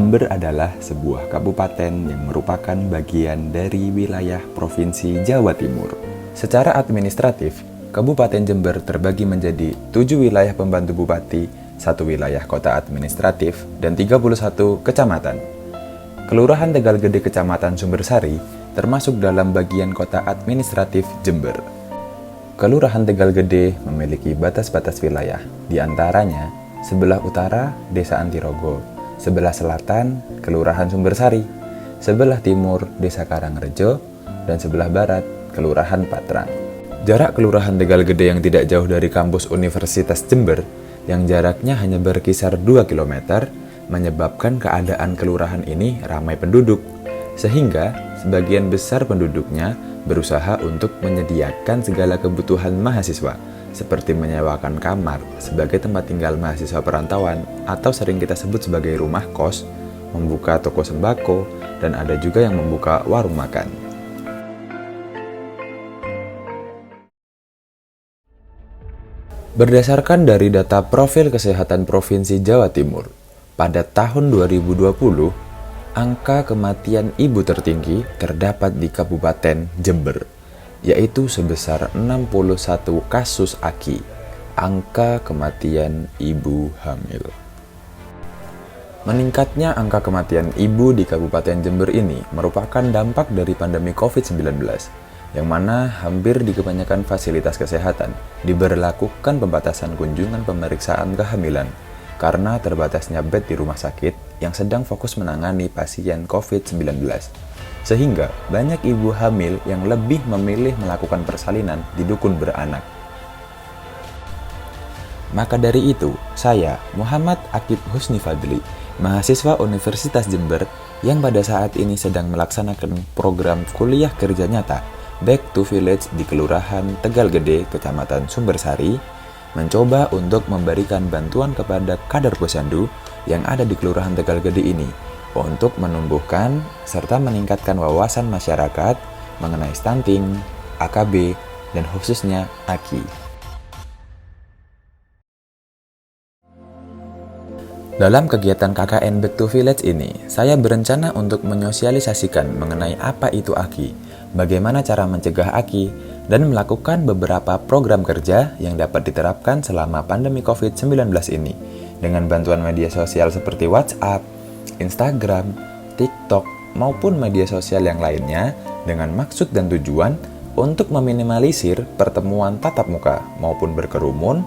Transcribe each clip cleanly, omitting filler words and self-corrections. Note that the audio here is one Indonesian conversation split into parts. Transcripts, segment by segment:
Jember adalah sebuah kabupaten yang merupakan bagian dari wilayah Provinsi Jawa Timur. Secara administratif, Kabupaten Jember terbagi menjadi 7 wilayah pembantu bupati, 1 wilayah kota administratif, dan 31 kecamatan. Kelurahan Tegal Gede Kecamatan Sumbersari termasuk dalam bagian kota administratif Jember. Kelurahan Tegal Gede memiliki batas-batas wilayah, di antaranya sebelah utara Desa Antirogo, sebelah selatan Kelurahan Sumbersari, sebelah timur Desa Karangrejo, dan sebelah barat Kelurahan Patrang. Jarak Kelurahan Tegal Gede yang tidak jauh dari kampus Universitas Jember, yang jaraknya hanya berkisar 2 km, menyebabkan keadaan kelurahan ini ramai penduduk, sehingga sebagian besar penduduknya berusaha untuk menyediakan segala kebutuhan mahasiswa, seperti menyewakan kamar sebagai tempat tinggal mahasiswa perantauan atau sering kita sebut sebagai rumah kos, membuka toko sembako, dan ada juga yang membuka warung makan. Berdasarkan dari data Profil Kesehatan Provinsi Jawa Timur, pada tahun 2020, angka kematian ibu tertinggi terdapat di Kabupaten Jember, yaitu sebesar 61 kasus AKI, angka kematian ibu hamil. Meningkatnya angka kematian ibu di Kabupaten Jember ini merupakan dampak dari pandemi COVID-19, yang mana hampir di kebanyakan fasilitas kesehatan diberlakukan pembatasan kunjungan pemeriksaan kehamilan karena terbatasnya bed di rumah sakit yang sedang fokus menangani pasien COVID-19. Sehingga banyak ibu hamil yang lebih memilih melakukan persalinan di dukun beranak. Maka dari itu, saya, Muhammad Akib Husni Fadli, mahasiswa Universitas Jember yang pada saat ini sedang melaksanakan program kuliah kerja nyata Back to Village di Kelurahan Tegal Gede, Kecamatan Sumbersari, mencoba untuk memberikan bantuan kepada kader posyandu yang ada di Kelurahan Tegal Gede ini untuk menumbuhkan serta meningkatkan wawasan masyarakat mengenai stunting, AKB, dan khususnya AKI. Dalam kegiatan KKN Back to Village ini, saya berencana untuk menyosialisasikan mengenai apa itu AKI, bagaimana cara mencegah AKI, dan melakukan beberapa program kerja yang dapat diterapkan selama pandemi COVID-19 ini, dengan bantuan media sosial seperti WhatsApp, Instagram, TikTok, maupun media sosial yang lainnya dengan maksud dan tujuan untuk meminimalisir pertemuan tatap muka maupun berkerumun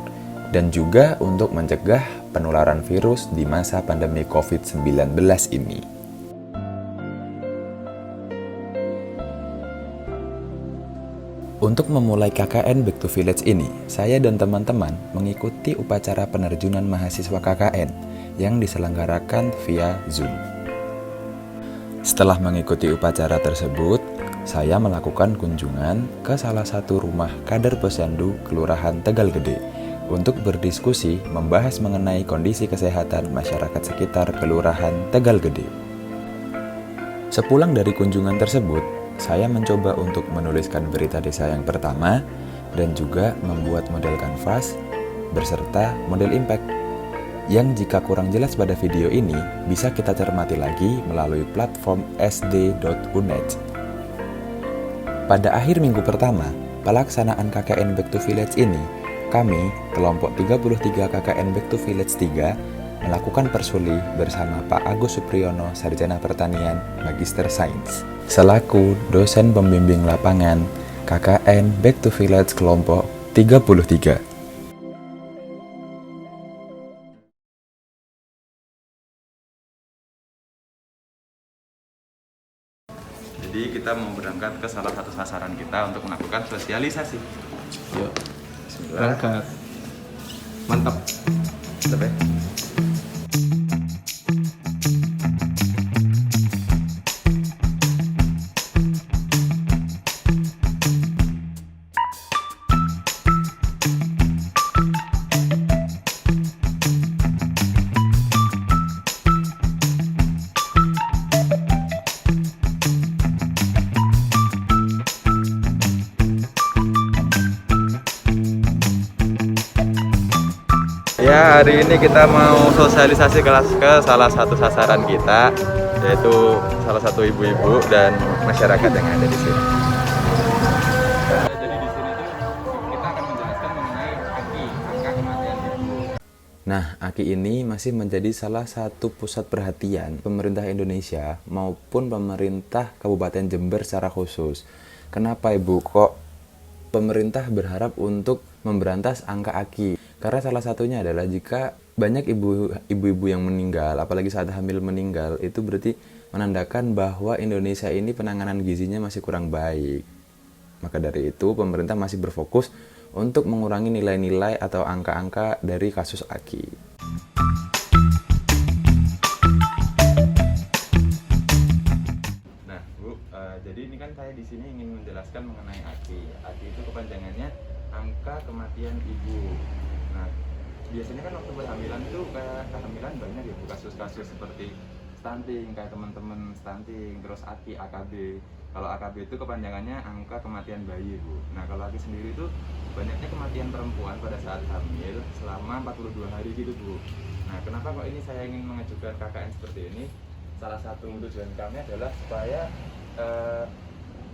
dan juga untuk mencegah penularan virus di masa pandemi COVID-19 ini. Untuk memulai KKN Back to Village ini, saya dan teman-teman mengikuti upacara penerjunan mahasiswa KKN yang diselenggarakan via Zoom. Setelah mengikuti upacara tersebut, saya melakukan kunjungan ke salah satu rumah kader posyandu Kelurahan Tegal Gede untuk berdiskusi membahas mengenai kondisi kesehatan masyarakat sekitar Kelurahan Tegal Gede. Sepulang dari kunjungan tersebut, saya mencoba untuk menuliskan berita desa yang pertama dan juga membuat model kanvas beserta model impact yang jika kurang jelas pada video ini bisa kita cermati lagi melalui platform sd.unet. Pada akhir minggu pertama pelaksanaan KKN Back to Village ini, kami, kelompok 33 KKN Back to Village 3, melakukan persuli bersama Pak Agus Supriyono, Sarjana Pertanian, Magister Sains, selaku dosen pembimbing lapangan KKN Back to Village kelompok 33. Jadi kita mau berangkat ke salah satu sasaran kita untuk melakukan sosialisasi. Yuk, berangkat. Mantap. Mantap ya? Ya, hari ini kita mau sosialisasi kelas ke salah satu sasaran kita, yaitu salah satu ibu-ibu dan masyarakat yang ada di sini. Jadi di sini tuh kita akan menjelaskan mengenai AKI, angka kematian ibu. Nah, AKI ini masih menjadi salah satu pusat perhatian pemerintah Indonesia maupun pemerintah Kabupaten Jember secara khusus. Kenapa Ibu kok pemerintah berharap untuk memberantas angka AKI? Karena salah satunya adalah jika banyak ibu-ibu yang meninggal, apalagi saat hamil meninggal, itu berarti menandakan bahwa Indonesia ini penanganan gizinya masih kurang baik. Maka dari itu pemerintah masih berfokus untuk mengurangi nilai-nilai atau angka-angka dari kasus AKI. Nah, Bu, jadi ini kan saya di sini ingin menjelaskan mengenai AKI. AKI itu kepanjangannya angka kematian ibu. Nah, biasanya kan waktu berhamilan itu kayak kehamilan banyak ya Bu, kasus-kasus seperti stunting, kayak teman-teman stunting, terus AKI, AKB. Kalau AKB itu kepanjangannya angka kematian bayi Bu. Nah, kalau AKI sendiri itu banyaknya kematian perempuan pada saat hamil selama 42 hari gitu Bu. Nah, kenapa kok ini saya ingin mengajukan KKN seperti ini? Salah satu tujuan kami adalah supaya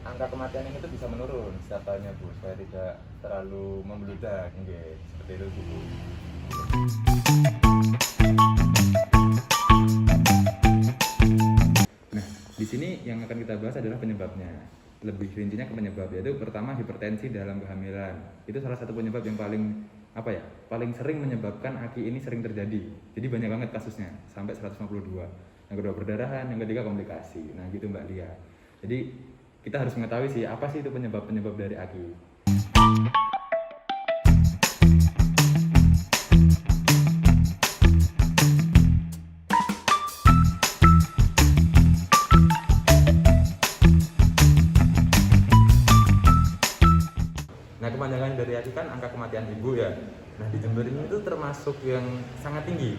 angka kematian ini tuh bisa menurun setiap tahunnya Bu, supaya tidak terlalu membludak, seperti itu Bu. Nah, di sini yang akan kita bahas adalah penyebabnya. Lebih rincinya ke penyebab, yaitu pertama hipertensi dalam kehamilan. Itu salah satu penyebab yang paling sering menyebabkan AKI ini sering terjadi. Jadi banyak banget kasusnya, sampai 152. Yang kedua perdarahan, yang ketiga komplikasi. Nah, gitu Mbak Lia. Jadi kita harus mengetahui sih apa sih itu penyebab dari AKI. Nah, kepanjangan dari AKI kan angka kematian ibu ya. Nah, di Jember ini itu termasuk yang sangat tinggi.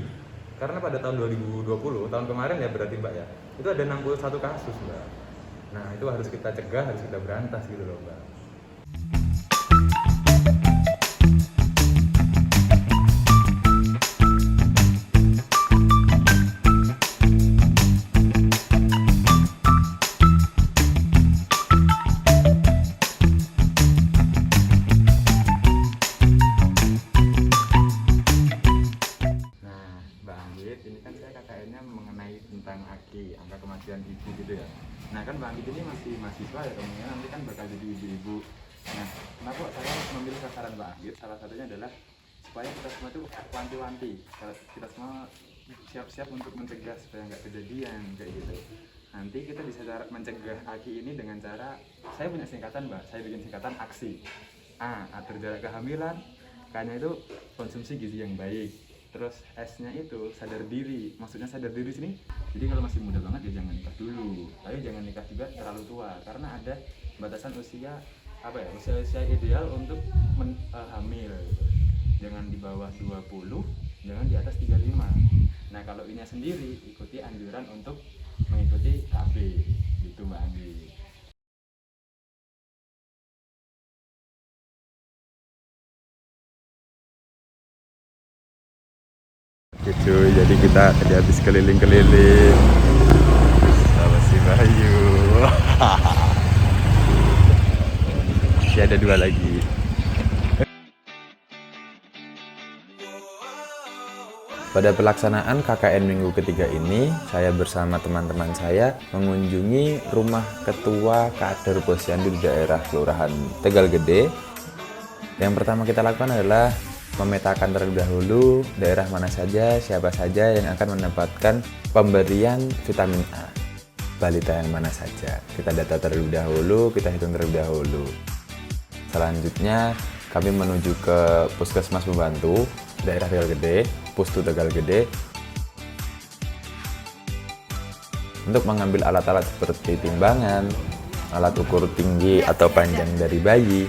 Karena pada tahun 2020, tahun kemarin ya berarti Mbak ya, itu ada 61 kasus Mbak. Nah, itu harus kita cegah, harus kita berantas gitu loh Mbak. Ini kan saya KKN-nya mengenai tentang AKI, angka kematian ibu gitu ya. Nah, kan Mbak Anggit ini masih mahasiswa ya, kemungkinan nanti kan bakal jadi ibu-ibu. Nah, kenapa saya memilih sasaran Mbak Anggit? Salah satunya adalah supaya kita semua itu wanti-wanti, kita semua siap-siap untuk mencegah supaya nggak kejadian kayak gitu. Nanti kita bisa mencegah AKI ini dengan cara, saya punya singkatan Mbak, saya bikin singkatan AKSI. Atur jarak kehamilan, K-nya itu konsumsi gizi yang baik. Terus S-nya itu sadar diri. Maksudnya sadar diri sini, jadi kalau masih muda banget ya jangan nikah dulu. Tapi jangan nikah juga terlalu tua, karena ada batasan usia usia ideal untuk hamil gitu. Jangan di bawah 20, jangan di atas 35. Nah, kalau ini sendiri ikuti anjuran untuk mengikuti KB gitu Mbak Andi. Gitu, jadi kita tadi habis keliling-keliling sama si Bayu. Masih ada 2 lagi. Pada pelaksanaan KKN minggu ketiga ini, saya bersama teman-teman saya mengunjungi rumah ketua kader posyandu di daerah Kelurahan Tegal Gede. Yang pertama kita lakukan adalah memetakan terlebih dahulu daerah mana saja, siapa saja yang akan mendapatkan pemberian vitamin A. Balita yang mana saja. Kita data terlebih dahulu, kita hitung terlebih dahulu. Selanjutnya kami menuju ke Puskesmas Pembantu daerah Tegal Gede, Pustu Tegal Gede, untuk mengambil alat-alat seperti timbangan, alat ukur tinggi atau panjang dari bayi,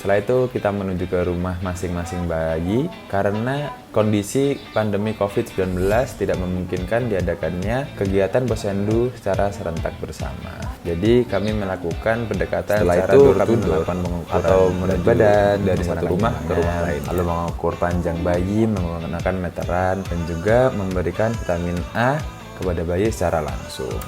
Setelah itu kita menuju ke rumah masing-masing bayi karena kondisi pandemi COVID-19 tidak memungkinkan diadakannya kegiatan posyandu secara serentak bersama. Jadi kami melakukan pendekatan Setelah secara itu door to kami door melakukan pengukuran atau menurut badan dari satu rumah ke rumah lain. lalu mengukur panjang bayi menggunakan meteran dan juga memberikan vitamin A kepada bayi secara langsung.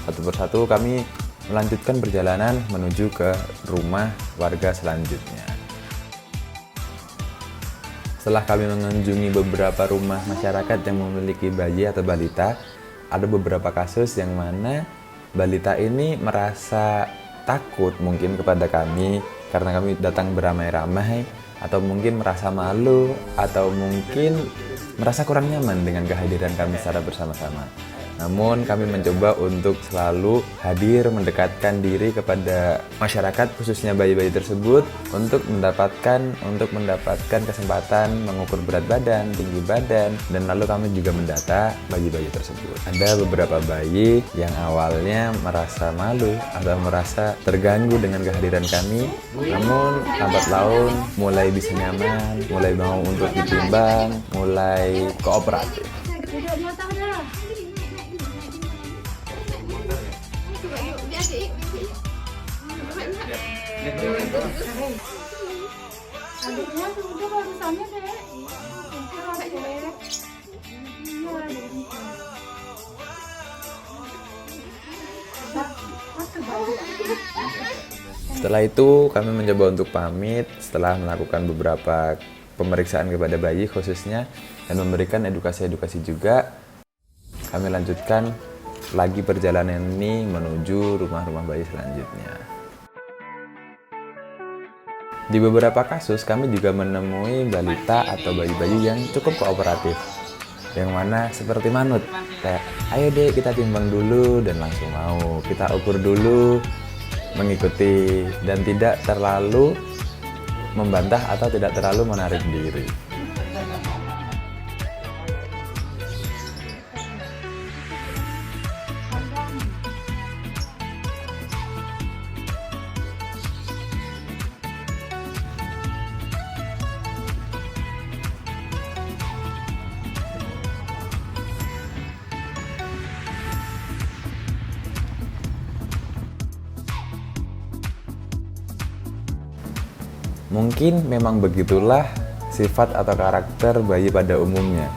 Satu persatu kami melanjutkan perjalanan menuju ke rumah warga selanjutnya. Setelah kami mengunjungi beberapa rumah masyarakat yang memiliki bayi atau balita, ada beberapa kasus yang mana balita ini merasa takut mungkin kepada kami karena kami datang beramai-ramai, atau mungkin merasa malu, atau mungkin merasa kurang nyaman dengan kehadiran kami secara bersama-sama. Namun kami mencoba untuk selalu hadir, mendekatkan diri kepada masyarakat, khususnya bayi-bayi tersebut, untuk mendapatkan kesempatan mengukur berat badan, tinggi badan, dan lalu kami juga mendata bayi-bayi tersebut. Ada beberapa bayi yang awalnya merasa malu atau merasa terganggu dengan kehadiran kami, namun lambat laun mulai bisa nyaman, mulai mau untuk ditimbang, mulai kooperatif. Adiknya sudah barusannya deh. Setelah itu kami mencoba untuk pamit setelah melakukan beberapa pemeriksaan kepada bayi khususnya dan memberikan edukasi-edukasi juga. Kami lanjutkan lagi perjalanan ini menuju rumah-rumah bayi selanjutnya. Di beberapa kasus kami juga menemui balita atau bayi-bayi yang cukup kooperatif, yang mana seperti manut, kayak ayo deh kita timbang dulu dan langsung mau, kita ukur dulu, mengikuti dan tidak terlalu membantah atau tidak terlalu menarik diri. Mungkin memang begitulah sifat atau karakter bayi pada umumnya,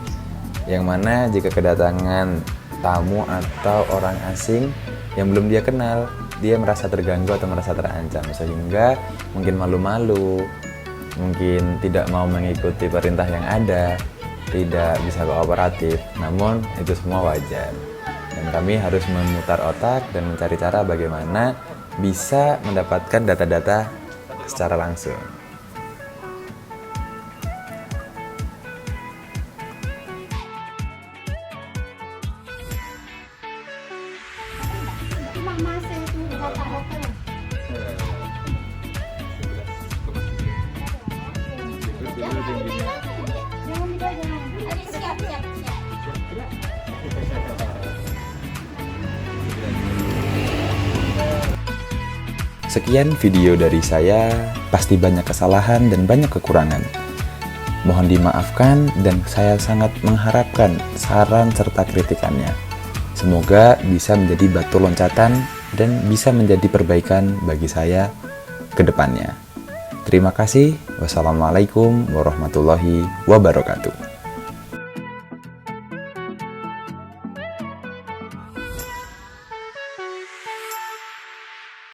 yang mana jika kedatangan tamu atau orang asing yang belum dia kenal, dia merasa terganggu atau merasa terancam, sehingga mungkin malu-malu, mungkin tidak mau mengikuti perintah yang ada, tidak bisa kooperatif. Namun itu semua wajar, dan kami harus memutar otak dan mencari cara bagaimana bisa mendapatkan data-data secara langsung. Sekian video dari saya, pasti banyak kesalahan dan banyak kekurangan. Mohon dimaafkan dan saya sangat mengharapkan saran serta kritikannya. Semoga bisa menjadi batu loncatan dan bisa menjadi perbaikan bagi saya ke depannya. Terima kasih. Wassalamualaikum warahmatullahi wabarakatuh.